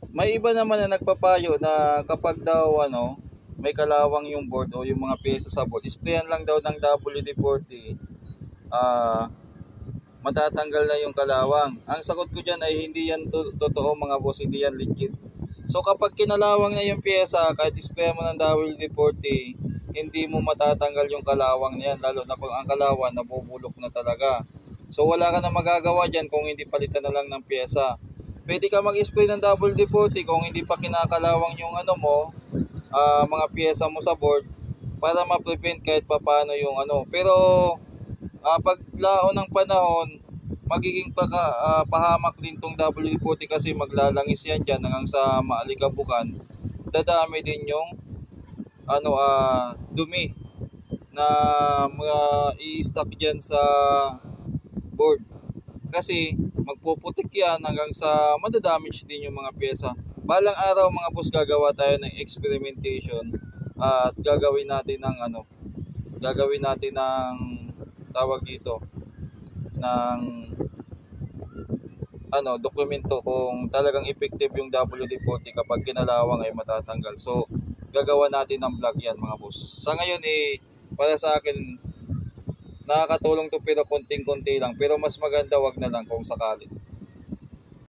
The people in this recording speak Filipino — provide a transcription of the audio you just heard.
May iba naman na nagpapayo na kapag daw may kalawang yung board o yung mga pyesa sa board, sprayan lang daw ng WD-40, matatanggal na yung kalawang. Ang sagot ko dyan ay hindi yan totoo mga boss, hindi yan legit. So kapag kinalawang na yung pyesa, kahit spray mo ng WD-40, hindi mo matatanggal yung kalawang na yan, lalo na kung ang kalawang nabubulok na talaga. So wala ka na magagawa dyan kung hindi palitan na lang ng pyesa. Pwede ka mag-spray ng WD-40 kung hindi pa kinakalawang yung mga pyesa mo sa board para ma-prevent kahit papaano yung Pero paglaon ng panahon, magiging pahamak din tong WD-40 kasi maglalangis yan dyan hanggang sa maalikabukan. Dadami din yung dumi na mga i-stock dyan sa board. Kasi magpuputik yan hanggang sa madadamage din yung mga pyesa. Balang araw mga boss, gagawa tayo ng experimentation at gagawin natin ng tawag dito ng dokumento kung talagang effective yung WD-40 kapag kinalawang ay matatanggal. So gagawa natin ng vlog yan mga boss. Sa ngayon para sa akin nakakatulong to pero konting-konti lang, pero mas maganda wag na lang kung sakali.